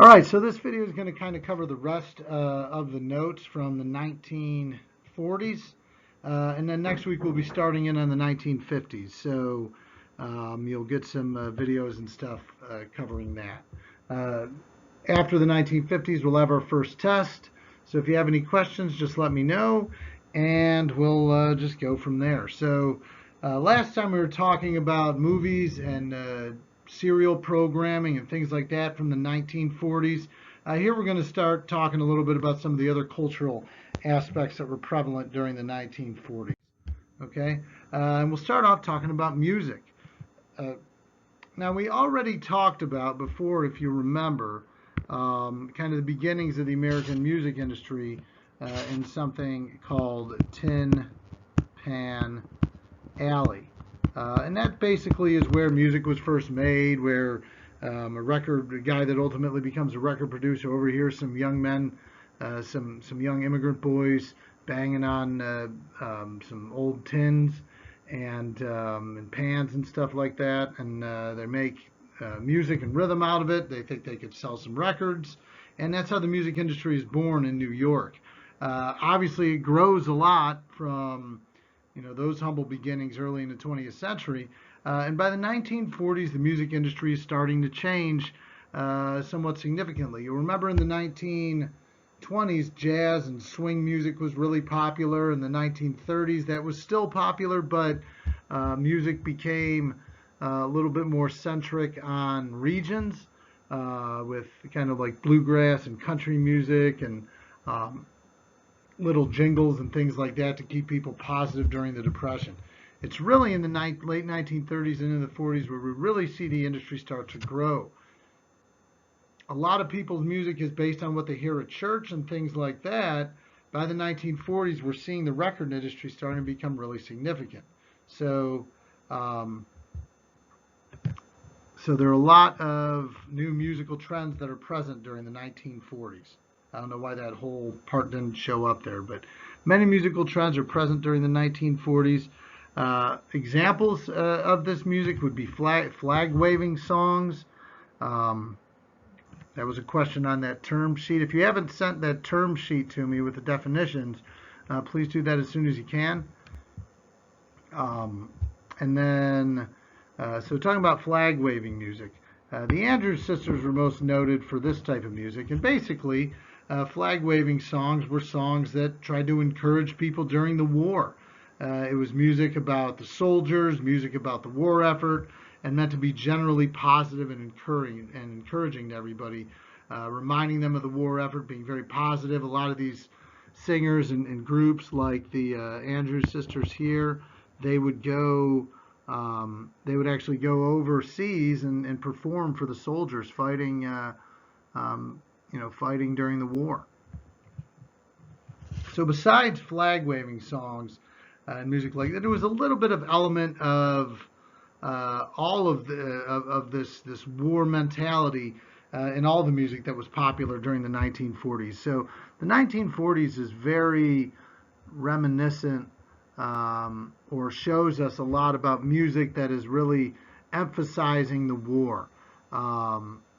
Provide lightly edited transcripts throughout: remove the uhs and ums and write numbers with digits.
All right, so this video is going to kind of cover the rest of the notes from the 1940s, and then next week we'll be starting in on the 1950s. So you'll get some videos and stuff covering that. After the 1950s, we'll have our first test. So if you have any questions, just let me know, and we'll just go from there. So last time we were talking about movies and serial programming and things like that from the 1940s. Here we're going to start talking a little bit about some of the other cultural aspects that were prevalent during the 1940s. Okay, and we'll start off talking about music. Now we already talked about before, if you remember, kind of the beginnings of the American music industry in something called Tin Pan Alley. And that basically is where music was first made, where a guy that ultimately becomes a record producer overhears some young men, some young immigrant boys banging on some old tins and pans and stuff like that, and they make music and rhythm out of it. They think they could sell some records, and that's how the music industry is born in New York. Obviously, it grows a lot from those humble beginnings early in the 20th century. And by the 1940s, the music industry is starting to change somewhat significantly. You remember in the 1920s, jazz and swing music was really popular. In the 1930s, that was still popular, but music became a little bit more centric on regions with kind of like bluegrass and country music and little jingles and things like that to keep people positive during the Depression. It's really in the late 1930s and in the 40s where we really see the industry start to grow. A lot of people's music is based on what they hear at church and things like that. By the 1940s, we're seeing the record industry starting to become really significant. So there are a lot of new musical trends that are present during the 1940s. I don't know why that whole part didn't show up there, but many musical trends are present during the 1940s. Examples of this music would be flag-waving songs. That was a question on that term sheet. If you haven't sent that term sheet to me with the definitions, please do that as soon as you can. And then, so talking about flag-waving music, the Andrews Sisters were most noted for this type of music, and basically, flag-waving songs were songs that tried to encourage people during the war. It was music about the soldiers, music about the war effort, and meant to be generally positive and encouraging to everybody, reminding them of the war effort, being very positive. A lot of these singers and groups, like the Andrews Sisters here, they would actually go overseas and perform for the soldiers fighting. Fighting during the war. So besides flag-waving songs and music like that, there was a little bit of element of all of this war mentality in all the music that was popular during the 1940s. So the 1940s is very reminiscent or shows us a lot about music that is really emphasizing the war.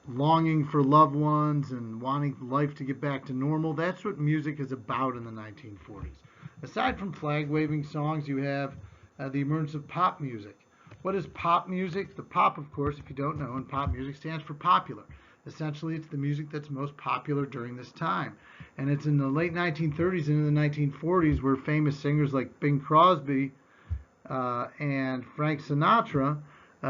Longing for loved ones and wanting life to get back to normal. That's what music is about in the 1940s. Aside from flag-waving songs, you have the emergence of pop music. What is pop music? The pop, of course, if you don't know, in pop music stands for popular. Essentially, it's the music that's most popular during this time. And it's in the late 1930s and in the 1940s where famous singers like Bing Crosby and Frank Sinatra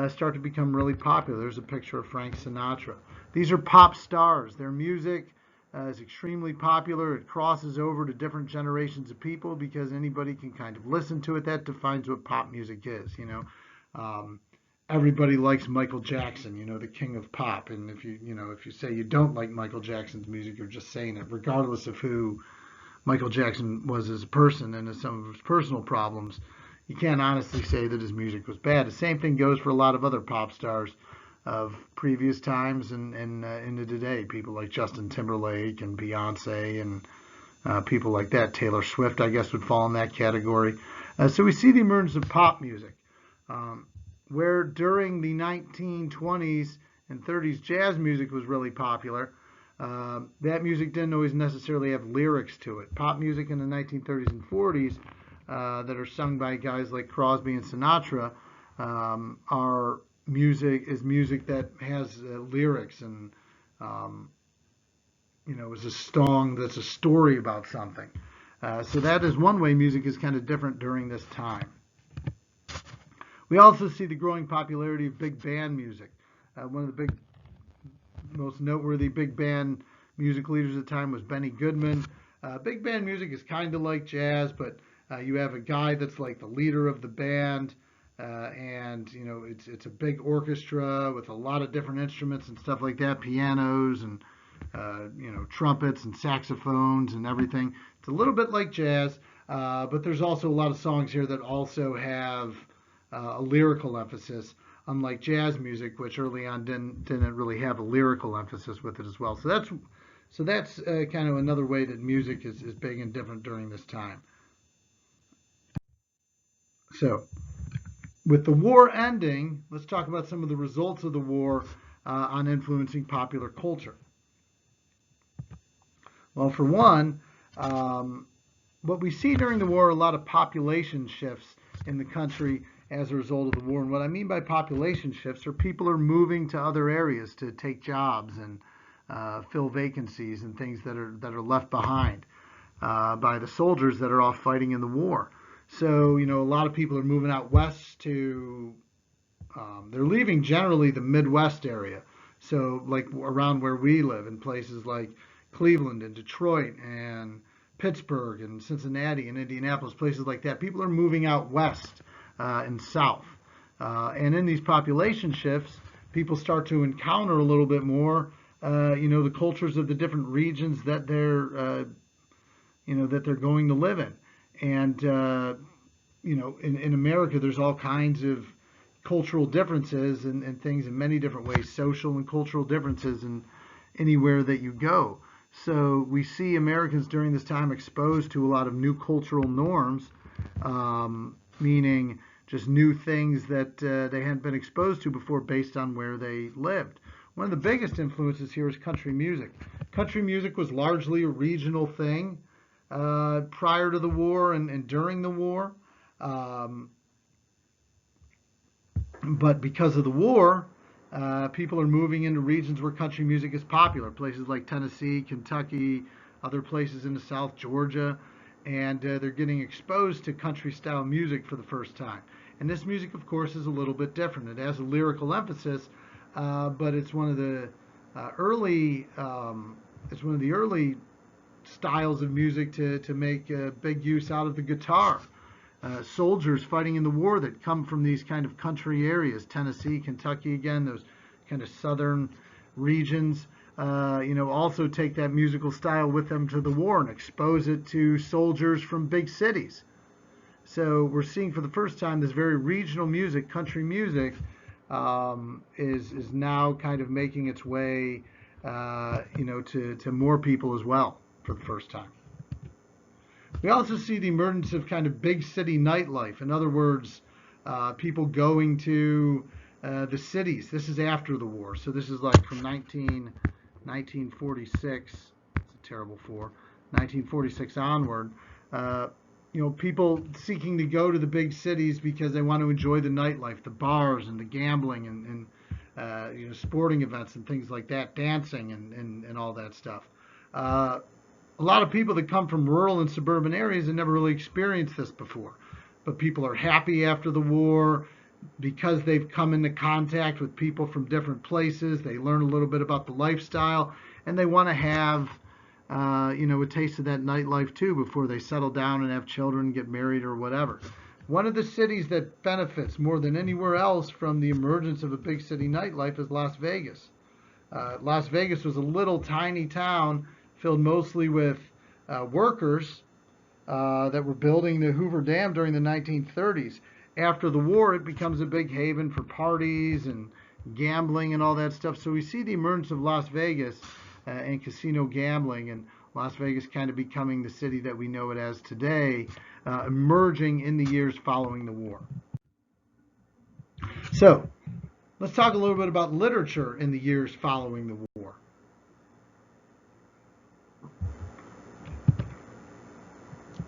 start to become really popular. There's a picture of Frank Sinatra. These are pop stars. Their music is extremely popular. It crosses over to different generations of people because anybody can kind of listen to it. That defines what pop music is. Everybody likes Michael Jackson, the king of pop. And if you say you don't like Michael Jackson's music, you're just saying it, regardless of who Michael Jackson was as a person and as some of his personal problems. You can't honestly say that his music was bad. The same thing goes for a lot of other pop stars of previous times and into today. People like Justin Timberlake and Beyonce and people like that. Taylor Swift, I guess, would fall in that category. So we see the emergence of pop music, where during the 1920s and 30s, jazz music was really popular. That music didn't always necessarily have lyrics to it. Pop music in the 1930s and 40s that are sung by guys like Crosby and Sinatra are music that has lyrics and is a song that's a story about something. So that is one way music is kind of different during this time. We also see the growing popularity of big band music. One of the most noteworthy big band music leaders at the time was Benny Goodman. Big band music is kind of like jazz, but you have a guy that's like the leader of the band, and it's a big orchestra with a lot of different instruments and stuff like that, pianos and trumpets and saxophones and everything. It's a little bit like jazz, but there's also a lot of songs here that also have a lyrical emphasis, unlike jazz music, which early on didn't really have a lyrical emphasis with it as well. So that's kind of another way that music is big and different during this time. So with the war ending, let's talk about some of the results of the war on influencing popular culture. Well, for one, what we see during the war are a lot of population shifts in the country as a result of the war. And what I mean by population shifts are people are moving to other areas to take jobs and fill vacancies and things that are left behind by the soldiers that are off fighting in the war. So, a lot of people are moving out west to, they're leaving generally the Midwest area. So, like around where we live, in places like Cleveland and Detroit and Pittsburgh and Cincinnati and Indianapolis, places like that. People are moving out west and south. And in these population shifts, people start to encounter a little bit more, the cultures of the different regions that they're going to live in. And, in America, there's all kinds of cultural differences and things in many different ways, social and cultural differences in anywhere that you go. So we see Americans during this time exposed to a lot of new cultural norms, meaning just new things that they hadn't been exposed to before based on where they lived. One of the biggest influences here is country music. Country music was largely a regional thing prior to the war and during the war. But because of the war, people are moving into regions where country music is popular, places like Tennessee, Kentucky, other places in the South, Georgia, and they're getting exposed to country-style music for the first time. And this music, of course, is a little bit different. It has a lyrical emphasis, but it's one of the early styles of music to make big use out of the guitar. Soldiers fighting in the war that come from these kind of country areas, Tennessee, Kentucky, again, those kind of southern regions, also take that musical style with them to the war and expose it to soldiers from big cities. So we're seeing for the first time this very regional music, country music, is now kind of making its way, to more people as well for the first time. We also see the emergence of kind of big city nightlife. In other words, people going to the cities. This is after the war. So this is like from 1946. It's a terrible 1946 onward. People seeking to go to the big cities because they want to enjoy the nightlife, the bars and the gambling and sporting events and things like that, dancing and all that stuff. A lot of people that come from rural and suburban areas have never really experienced this before. But people are happy after the war because they've come into contact with people from different places. They learn a little bit about the lifestyle, and they want to have, a taste of that nightlife too before they settle down and have children, get married, or whatever. One of the cities that benefits more than anywhere else from the emergence of a big city nightlife is Las Vegas. Las Vegas was a little tiny town filled mostly with workers that were building the Hoover Dam during the 1930s. After the war, it becomes a big haven for parties and gambling and all that stuff. So we see the emergence of Las Vegas and casino gambling, and Las Vegas kind of becoming the city that we know it as today, emerging in the years following the war. So let's talk a little bit about literature in the years following the war.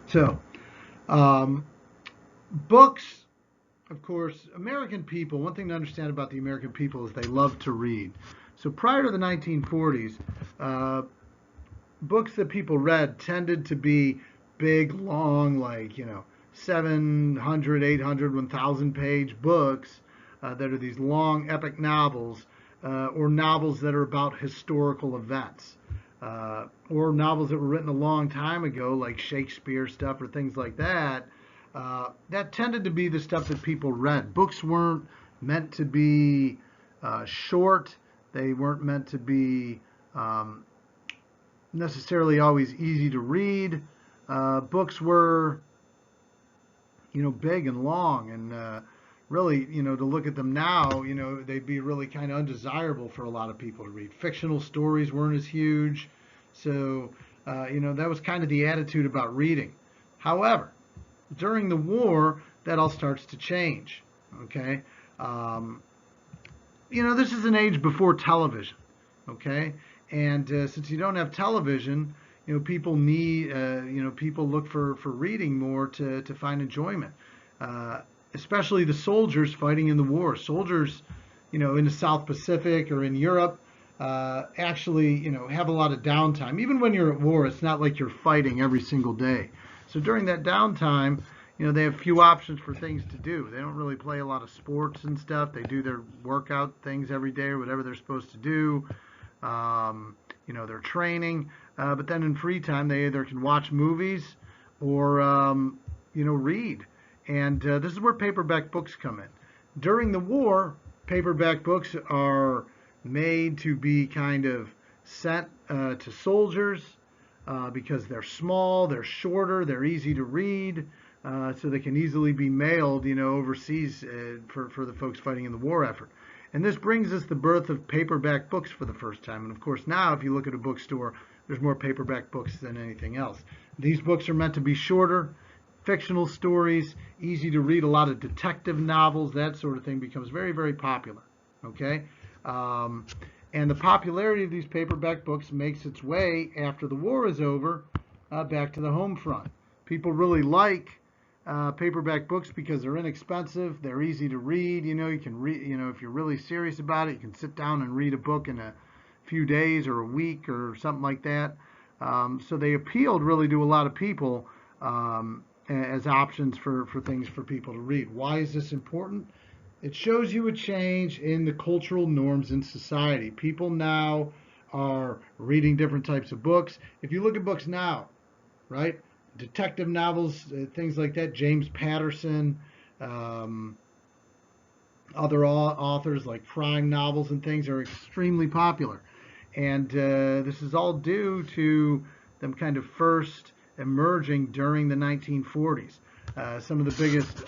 So, um, books, of course, American people, one thing to understand about the American people is they love to read. So prior to the 1940s, uh, books that people read tended to be big, long, like, 700, 800, 1,000 page books that are these long, epic novels, or novels that are about historical events, or novels that were written a long time ago, like Shakespeare stuff or things like that. That tended to be the stuff that people read. Books weren't meant to be short, they weren't meant to be necessarily always easy to read. Books were, big and long, and really, to look at them now, they'd be really kind of undesirable for a lot of people to read. Fictional stories weren't as huge, so that was kind of the attitude about reading. However, during the war, that all starts to change. Okay, um, this is an age before television. Okay, and since you don't have television, people need, people look for reading more to find enjoyment. Uh, Especially the soldiers fighting in the war. Soldiers, in the South Pacific or in Europe, actually, have a lot of downtime. Even when you're at war, it's not like you're fighting every single day. So during that downtime, they have few options for things to do. They don't really play a lot of sports and stuff. They do their workout things every day or whatever they're supposed to do. Their training. But then in free time, they either can watch movies or, read. And this is where paperback books come in. During the war, paperback books are made to be kind of sent to soldiers because they're small, they're shorter, they're easy to read, so they can easily be mailed, overseas for the folks fighting in the war effort. And this brings us the birth of paperback books for the first time. And of course, now if you look at a bookstore, there's more paperback books than anything else. These books are meant to be shorter, fictional stories, easy to read. A lot of detective novels, that sort of thing becomes very, very popular. Okay? And the popularity of these paperback books makes its way after the war is over back to the home front. People really like paperback books because they're inexpensive, they're easy to read. You can read. If you're really serious about it, you can sit down and read a book in a few days or a week or something like that. So they appealed really to a lot of people as options for things for people to read. Why is this important? It shows you a change in the cultural norms in society. People now are reading different types of books. If you look at books now, right? Detective novels, things like that. James Patterson, other authors like crime novels and things are extremely popular. And this is all due to them kind of first emerging during the 1940s. Some of the biggest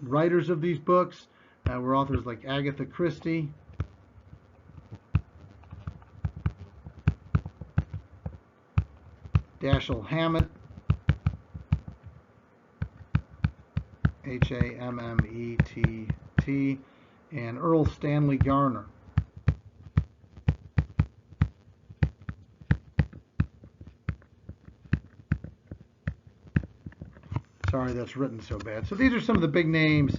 writers of these books were authors like Agatha Christie, Dashiell Hammett, Hammet, and Earl Stanley Garner. Sorry, that's written so bad. So these are some of the big names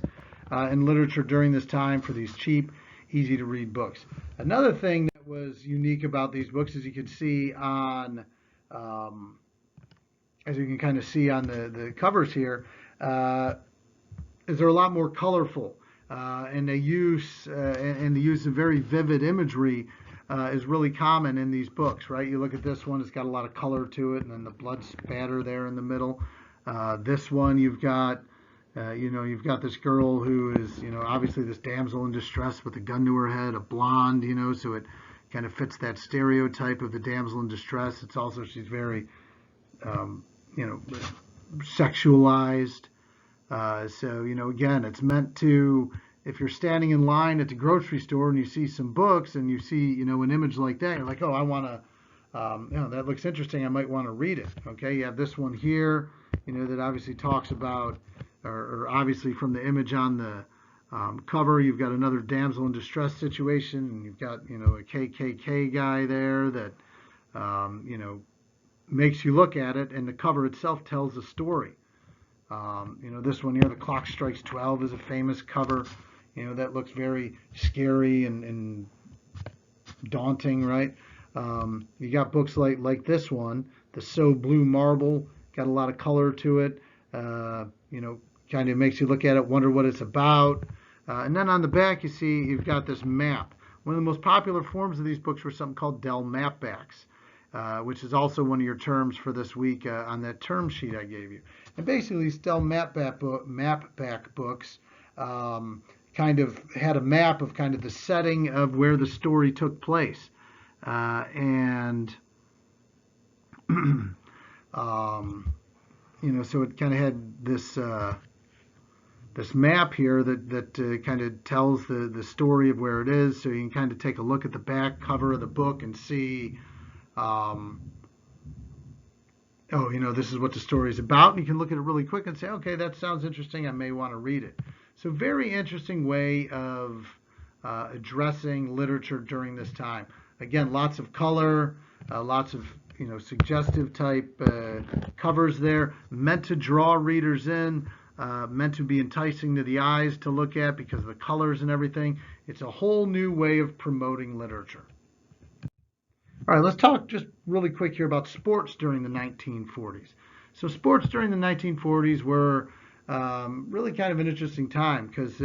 in literature during this time for these cheap, easy to read books. Another thing that was unique about these books, as you can see on, as you can kind of see on the covers here, is they're a lot more colorful, and the use of very vivid imagery is really common in these books, right? You look at this one; it's got a lot of color to it, and then the blood spatter there in the middle. This one, you've got this girl who is, obviously this damsel in distress with a gun to her head, a blonde, so it kind of fits that stereotype of the damsel in distress. It's also, she's very, sexualized. So, again, it's meant to, if you're standing in line at the grocery store and you see some books and you see, an image like that, you're like, oh, I want to, that looks interesting. I might want to read it. Okay, you have this one here, that obviously talks about, or obviously from the image on the cover, you've got another damsel in distress situation, and you've got, a KKK guy there that, makes you look at it, and the cover itself tells a story. This one here, The Clock Strikes 12, is a famous cover. That looks very scary and daunting, right? You got books like this one, The So Blue Marble, got a lot of color to it. Kind of makes you look at it, wonder what it's about. And then on the back, you see you've got this map. One of the most popular forms of these books were something called Dell Mapbacks, which is also one of your terms for this week on that term sheet I gave you. And basically, these Dell Mapback books kind of had a map of kind of the setting of where the story took place. So it kind of had this map here that kind of tells the story of where it is. So you can kind of take a look at the back cover of the book and see, this is what the story is about. And you can look at it really quick and say, okay, that sounds interesting. I may want to read it. So very interesting way of addressing literature during this time. Again, lots of color, lots of suggestive type covers there, meant to draw readers in, meant to be enticing to the eyes to look at because of the colors and everything. It's a whole new way of promoting literature. All right, let's talk just really quick here about sports during the 1940s. So sports during the 1940s were really kind of an interesting time because,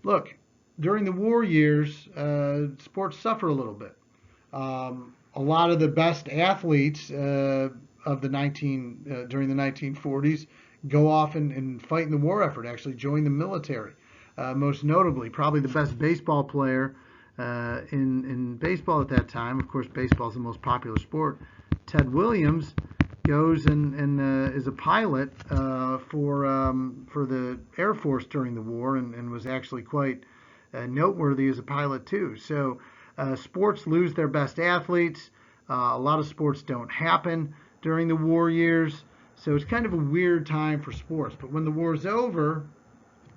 look, during the war years, sports suffer a little bit. A lot of the best athletes of during the 1940s go off and fight in the war effort, actually join the military. Most notably, probably the best baseball player in baseball at that time. Of course, baseball is the most popular sport. Ted Williams goes and is a pilot for the Air Force during the war and was actually quite noteworthy as a pilot too. So sports lose their best athletes. A lot of sports don't happen during the war years. So it's kind of a weird time for sports. But when the war's over,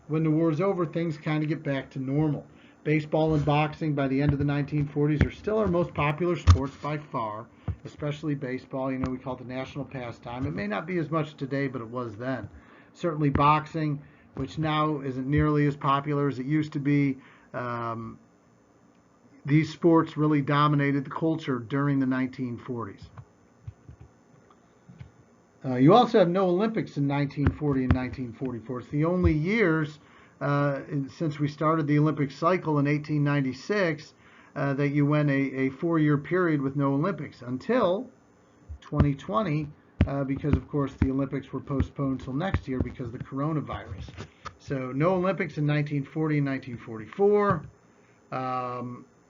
things kind of get back to normal. Baseball and boxing by the end of the 1940s are still our most popular sports by far, especially baseball. We call it the national pastime. It may not be as much today, but it was then. Certainly boxing, which now isn't nearly as popular as it used to be. These sports really dominated the culture during the 1940s. You also have no Olympics in 1940 and 1944. It's the only years since we started the Olympic cycle in 1896 that you went a 4-year period with no Olympics until 2020 because, of course, the Olympics were postponed till next year because of the coronavirus. So no Olympics in 1940 and 1944.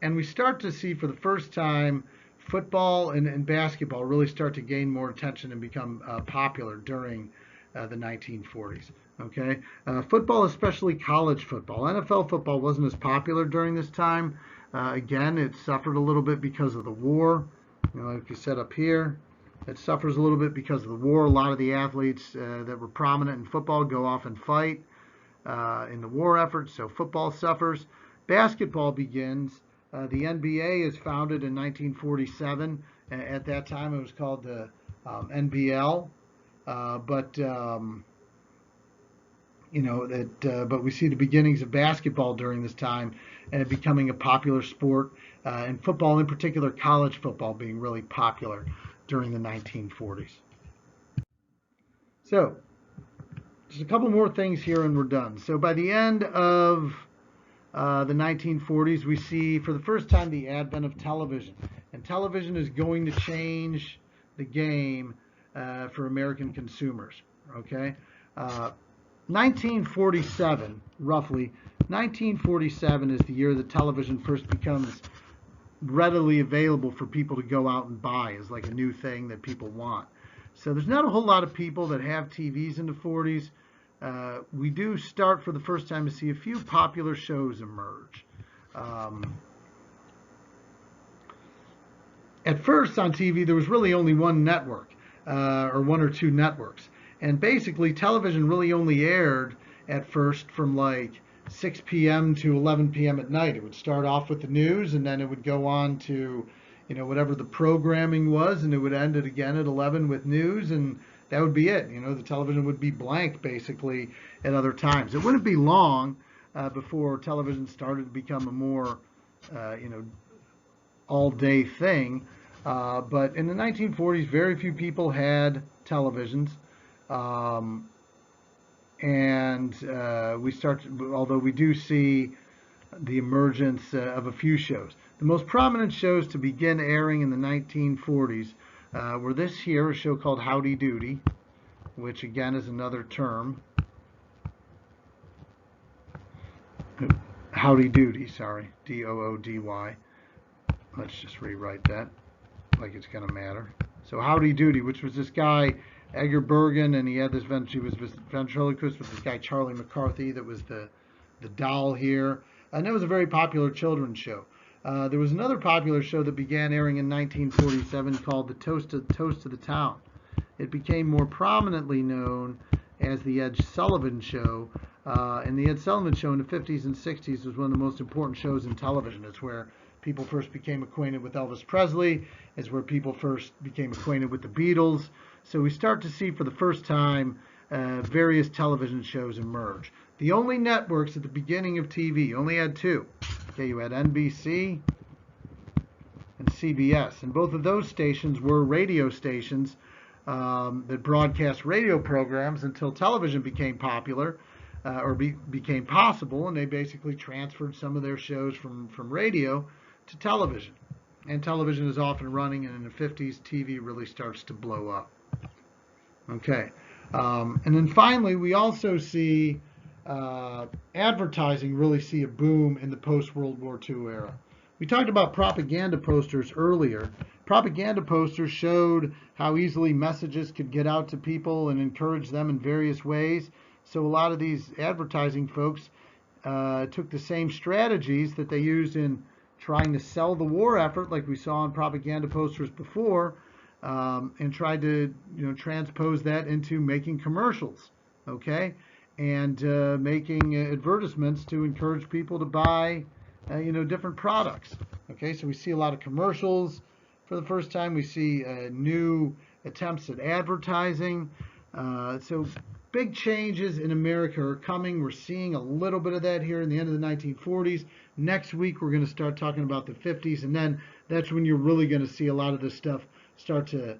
And we start to see for the first time football and basketball really start to gain more attention and become popular during the 1940s. Okay, football, especially college football. NFL football wasn't as popular during this time. Again, it suffered a little bit because of the war. Like you said up here, it suffers a little bit because of the war. A lot of the athletes that were prominent in football go off and fight in the war effort, so football suffers. Basketball begins. The NBA is founded in 1947. At that time, it was called the NBL. But we see the beginnings of basketball during this time and it becoming a popular sport, and football, in particular, college football, being really popular during the 1940s. So, just a couple more things here and we're done. So by the end of the 1940s, we see for the first time the advent of television. And television is going to change the game for American consumers. Okay? 1947, roughly, 1947 is the year that television first becomes readily available for people to go out and buy as like a new thing that people want. So there's not a whole lot of people that have TVs in the 40s. We do start for the first time to see a few popular shows emerge. At first on TV, there was really only one network, or one or two networks. And basically, television really only aired at first from like 6 p.m. to 11 p.m. at night. It would start off with the news, and then it would go on to, whatever the programming was, and it would end it again at 11 with news, and that would be it. The television would be blank basically at other times. It wouldn't be long before television started to become a more, all-day thing. But in the 1940s, very few people had televisions. Um, and although we do see the emergence of a few shows. The most prominent shows to begin airing in the 1940s were this here, a show called Howdy Doody, which again is another term. Howdy Doody, sorry, Doody. Let's just rewrite that like it's going to matter. So Howdy Doody, which was this guy, Edgar Bergen, and he was ventriloquist with this guy, Charlie McCarthy, that was the doll here. And it was a very popular children's show. There was another popular show that began airing in 1947 called The Toast of the Town. It became more prominently known as The Ed Sullivan Show. And The Ed Sullivan Show in the 50s and 60s was one of the most important shows in television. It's where people first became acquainted with Elvis Presley. It's where people first became acquainted with the Beatles. So we start to see for the first time various television shows emerge. The only networks at the beginning of TV only had two. Okay, you had NBC and CBS, and both of those stations were radio stations that broadcast radio programs until television became popular or became possible, and they basically transferred some of their shows from radio to television. And television is off and running, and in the 50s, TV really starts to blow up. Okay, and then finally, we also see advertising really see a boom in the post-World War II era. We talked about propaganda posters earlier. Propaganda posters showed how easily messages could get out to people and encourage them in various ways. So a lot of these advertising folks took the same strategies that they used in trying to sell the war effort, like we saw on propaganda posters before, and tried to transpose that into making commercials, okay, and making advertisements to encourage people to buy different products. Okay, so we see a lot of commercials for the first time. We see new attempts at advertising. So big changes in America are coming. We're seeing a little bit of that here in the end of the 1940s. Next week, we're going to start talking about the 50s, and then that's when you're really going to see a lot of this stuff start to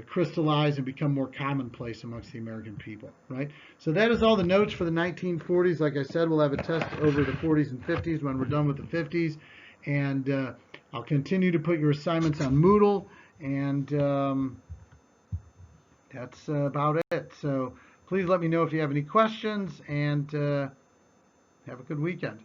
crystallize and become more commonplace amongst the American people, right? So that is all the notes for the 1940s. Like I said, we'll have a test over the 40s and 50s when we're done with the 50s, and I'll continue to put your assignments on Moodle, and that's about it. So please let me know if you have any questions, and have a good weekend.